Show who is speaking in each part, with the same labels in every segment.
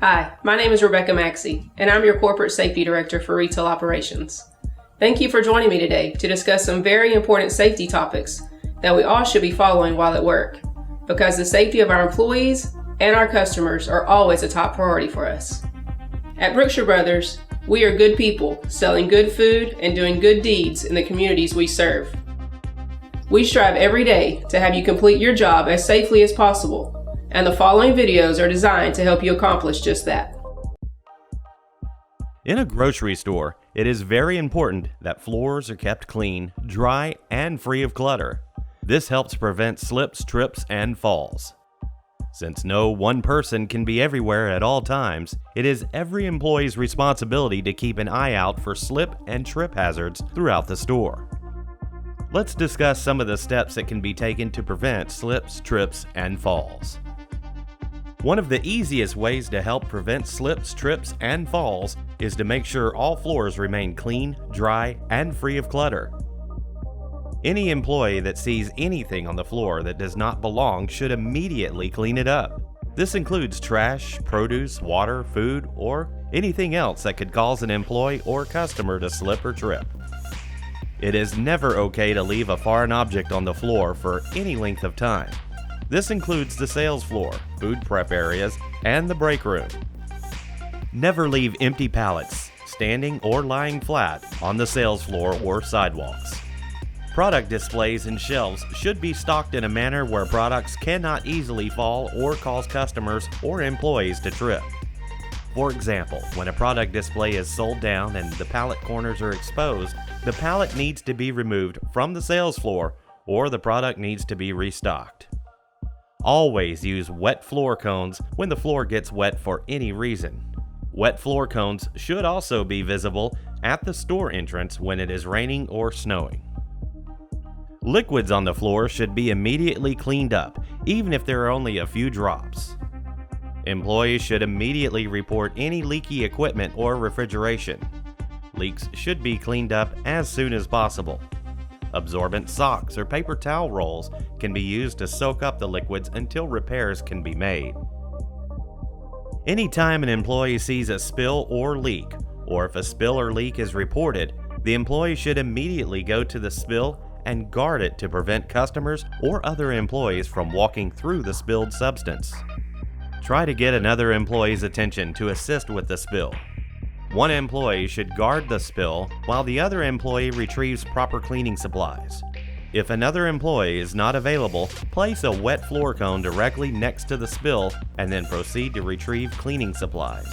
Speaker 1: Hi, my name is Rebecca Maxey, and I'm your Corporate Safety Director for Retail Operations. Thank you for joining me today to discuss some very important safety topics that we all should be following while at work, because the safety of our employees and our customers are always a top priority for us. At Brookshire Brothers, we are good people selling good food and doing good deeds in the communities we serve. We strive every day to have you complete your job as safely as possible, and the following videos are designed to help you accomplish just that.
Speaker 2: In a grocery store, it is very important that floors are kept clean, dry, and free of clutter. This helps prevent slips, trips, and falls. Since no one person can be everywhere at all times, it is every employee's responsibility to keep an eye out for slip and trip hazards throughout the store. Let's discuss some of the steps that can be taken to prevent slips, trips, and falls. One of the easiest ways to help prevent slips, trips, and falls is to make sure all floors remain clean, dry, and free of clutter. Any employee that sees anything on the floor that does not belong should immediately clean it up. This includes trash, produce, water, food, or anything else that could cause an employee or customer to slip or trip. It is never okay to leave a foreign object on the floor for any length of time. This includes the sales floor, food prep areas, and the break room. Never leave empty pallets, standing or lying flat, on the sales floor or sidewalks. Product displays and shelves should be stocked in a manner where products cannot easily fall or cause customers or employees to trip. For example, when a product display is sold down and the pallet corners are exposed, the pallet needs to be removed from the sales floor or the product needs to be restocked. Always use wet floor cones when the floor gets wet for any reason. Wet floor cones should also be visible at the store entrance when it is raining or snowing. Liquids on the floor should be immediately cleaned up, even if there are only a few drops. Employees should immediately report any leaky equipment or refrigeration. Leaks should be cleaned up as soon as possible. Absorbent socks or paper towel rolls can be used to soak up the liquids until repairs can be made. Anytime an employee sees a spill or leak, or if a spill or leak is reported, the employee should immediately go to the spill and guard it to prevent customers or other employees from walking through the spilled substance. Try to get another employee's attention to assist with the spill. One employee should guard the spill while the other employee retrieves proper cleaning supplies. If another employee is not available, place a wet floor cone directly next to the spill and then proceed to retrieve cleaning supplies.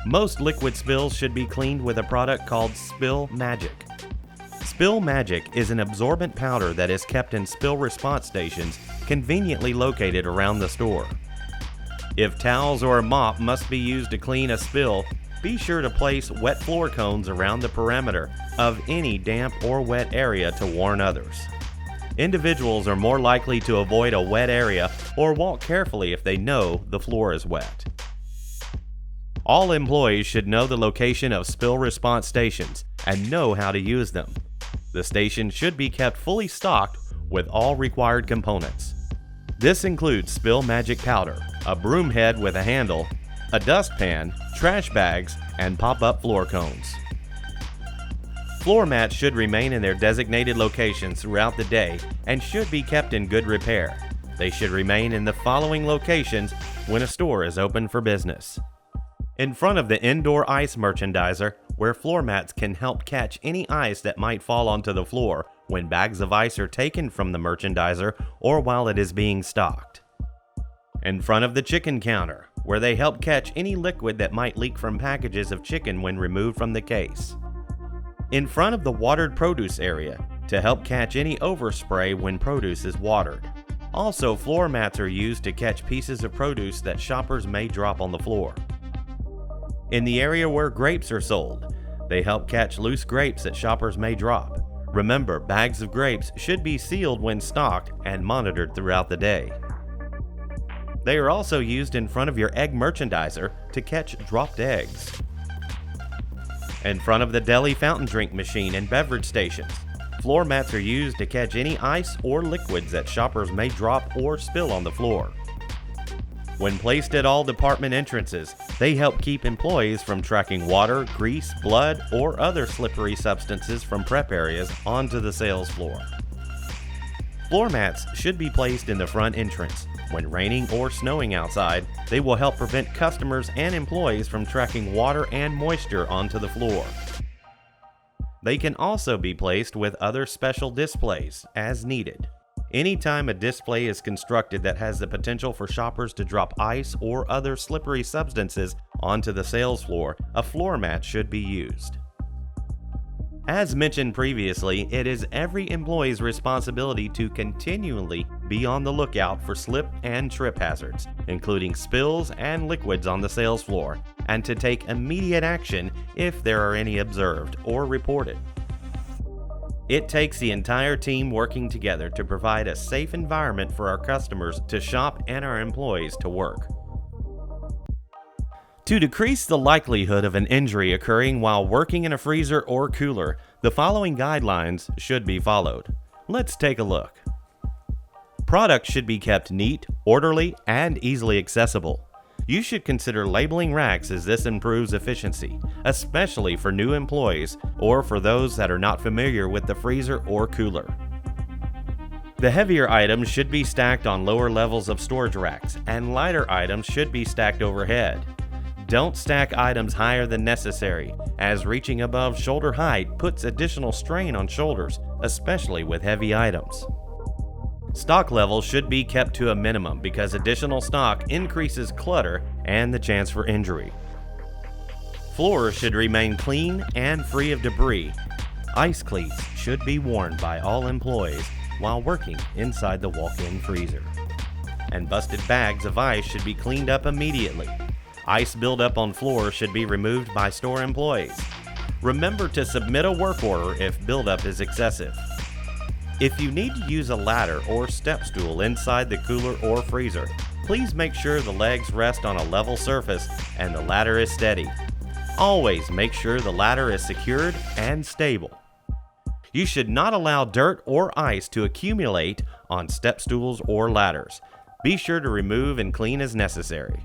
Speaker 2: Most liquid spills should be cleaned with a product called Spill Magic. Spill Magic is an absorbent powder that is kept in spill response stations conveniently located around the store. If towels or a mop must be used to clean a spill, be sure to place wet floor cones around the perimeter of any damp or wet area to warn others. Individuals are more likely to avoid a wet area or walk carefully if they know the floor is wet. All employees should know the location of spill response stations and know how to use them. The station should be kept fully stocked with all required components. This includes Spill Magic powder, a broom head with a handle, a dustpan, trash bags, and pop-up floor cones. Floor mats should remain in their designated locations throughout the day and should be kept in good repair. They should remain in the following locations when a store is open for business: in front of the indoor ice merchandiser, where floor mats can help catch any ice that might fall onto the floor when bags of ice are taken from the merchandiser or while it is being stocked. In front of the chicken counter, where they help catch any liquid that might leak from packages of chicken when removed from the case. In front of the watered produce area, to help catch any overspray when produce is watered. Also, floor mats are used to catch pieces of produce that shoppers may drop on the floor. In the area where grapes are sold, they help catch loose grapes that shoppers may drop. Remember, bags of grapes should be sealed when stocked and monitored throughout the day. They are also used in front of your egg merchandiser to catch dropped eggs. In front of the deli fountain drink machine and beverage stations, floor mats are used to catch any ice or liquids that shoppers may drop or spill on the floor. When placed at all department entrances, they help keep employees from tracking water, grease, blood, or other slippery substances from prep areas onto the sales floor. Floor mats should be placed in the front entrance. When raining or snowing outside, they will help prevent customers and employees from tracking water and moisture onto the floor. They can also be placed with other special displays as needed. Anytime a display is constructed that has the potential for shoppers to drop ice or other slippery substances onto the sales floor, a floor mat should be used. As mentioned previously, it is every employee's responsibility to continually be on the lookout for slip and trip hazards, including spills and liquids on the sales floor, and to take immediate action if there are any observed or reported. It takes the entire team working together to provide a safe environment for our customers to shop and our employees to work. To decrease the likelihood of an injury occurring while working in a freezer or cooler, the following guidelines should be followed. Let's take a look. Products should be kept neat, orderly, and easily accessible. You should consider labeling racks as this improves efficiency, especially for new employees or for those that are not familiar with the freezer or cooler. The heavier items should be stacked on lower levels of storage racks, and lighter items should be stacked overhead. Don't stack items higher than necessary, as reaching above shoulder height puts additional strain on shoulders, especially with heavy items. Stock levels should be kept to a minimum because additional stock increases clutter and the chance for injury. Floors should remain clean and free of debris. Ice cleats should be worn by all employees while working inside the walk-in freezer. And busted bags of ice should be cleaned up immediately. Ice buildup on floors should be removed by store employees. Remember to submit a work order if buildup is excessive. If you need to use a ladder or step stool inside the cooler or freezer, please make sure the legs rest on a level surface and the ladder is steady. Always make sure the ladder is secured and stable. You should not allow dirt or ice to accumulate on step stools or ladders. Be sure to remove and clean as necessary.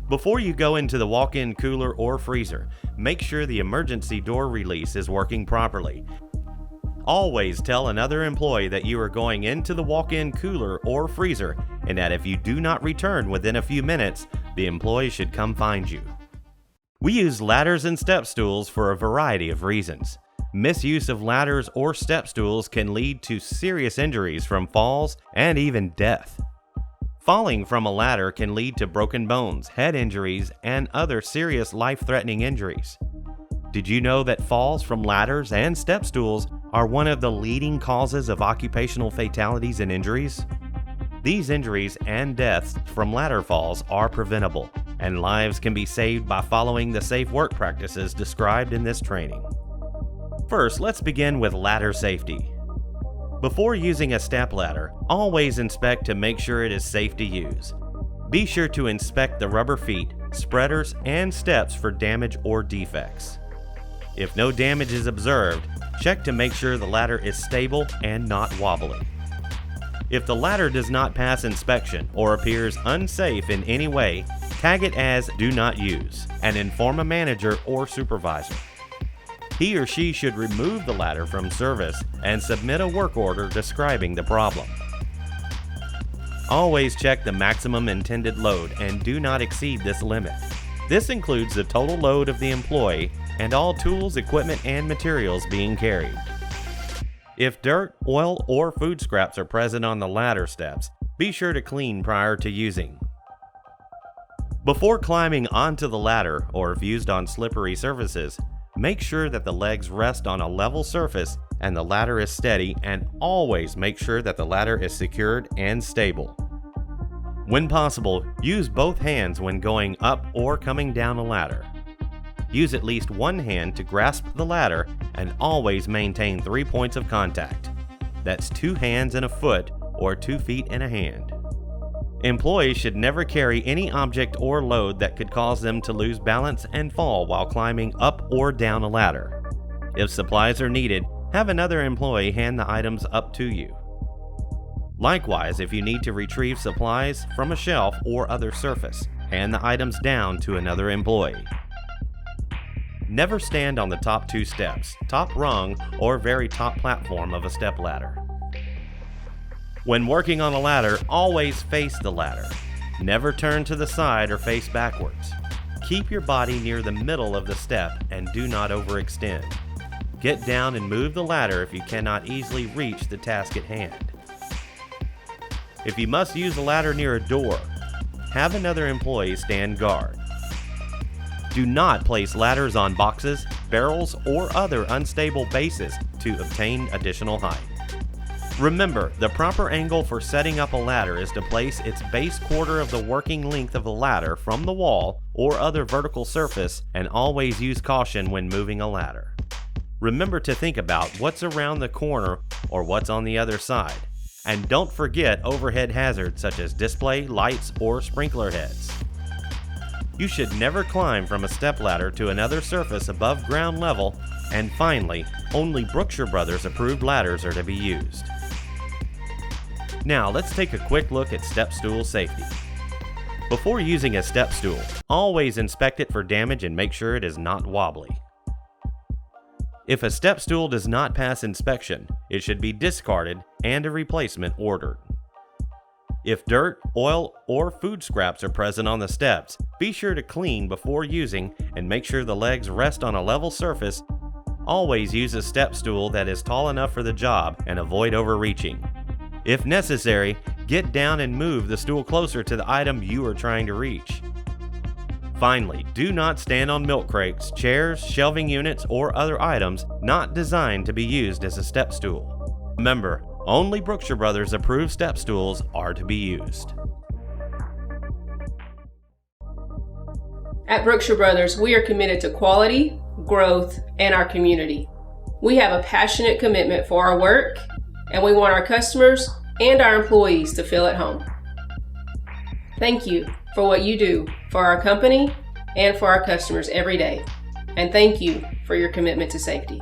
Speaker 2: Before you go into the walk-in cooler or freezer, make sure the emergency door release is working properly. Always tell another employee that you are going into the walk-in cooler or freezer and that if you do not return within a few minutes, the employee should come find you. We use ladders and step stools for a variety of reasons. Misuse of ladders or step stools can lead to serious injuries from falls and even death. Falling from a ladder can lead to broken bones, head injuries, and other serious life-threatening injuries. Did you know that falls from ladders and step stools are one of the leading causes of occupational fatalities and injuries? These injuries and deaths from ladder falls are preventable, and lives can be saved by following the safe work practices described in this training. First, let's begin with ladder safety. Before using a step ladder, always inspect to make sure it is safe to use. Be sure to inspect the rubber feet, spreaders, and steps for damage or defects. If no damage is observed, check to make sure the ladder is stable and not wobbly. If the ladder does not pass inspection or appears unsafe in any way, tag it as "Do Not Use" and inform a manager or supervisor. He or she should remove the ladder from service and submit a work order describing the problem. Always check the maximum intended load and do not exceed this limit. This includes the total load of the employee and all tools, equipment, and materials being carried. If dirt, oil, or food scraps are present on the ladder steps, be sure to clean prior to using. Before climbing onto the ladder, or if used on slippery surfaces, make sure that the legs rest on a level surface and the ladder is steady, and always make sure that the ladder is secured and stable. When possible, use both hands when going up or coming down a ladder. Use at least one hand to grasp the ladder and always maintain 3 points of contact. That's 2 hands and a foot or 2 feet and a hand. Employees should never carry any object or load that could cause them to lose balance and fall while climbing up or down a ladder. If supplies are needed, have another employee hand the items up to you. Likewise, if you need to retrieve supplies from a shelf or other surface, hand the items down to another employee. Never stand on the top 2 steps, top rung, or very top platform of a stepladder. When working on a ladder, always face the ladder. Never turn to the side or face backwards. Keep your body near the middle of the step and do not overextend. Get down and move the ladder if you cannot easily reach the task at hand. If you must use a ladder near a door, have another employee stand guard. Do not place ladders on boxes, barrels, or other unstable bases to obtain additional height. Remember, the proper angle for setting up a ladder is to place its base quarter of the working length of the ladder from the wall or other vertical surface, and always use caution when moving a ladder. Remember to think about what's around the corner or what's on the other side. And don't forget overhead hazards such as display, lights, or sprinkler heads. You should never climb from a stepladder to another surface above ground level. And finally, only Brookshire Brothers approved ladders are to be used. Now let's take a quick look at step stool safety. Before using a step stool, always inspect it for damage and make sure it is not wobbly. If a step stool does not pass inspection, it should be discarded and a replacement ordered. If dirt, oil, or food scraps are present on the steps, be sure to clean before using and make sure the legs rest on a level surface. Always use a step stool that is tall enough for the job and avoid overreaching. If necessary, get down and move the stool closer to the item you are trying to reach. Finally, do not stand on milk crates, chairs, shelving units, or other items not designed to be used as a step stool. Remember, only Brookshire Brothers approved step stools are to be used.
Speaker 1: At Brookshire Brothers, we are committed to quality, growth, and our community. We have a passionate commitment for our work, and we want our customers and our employees to feel at home. Thank you for what you do for our company and for our customers every day. And thank you for your commitment to safety.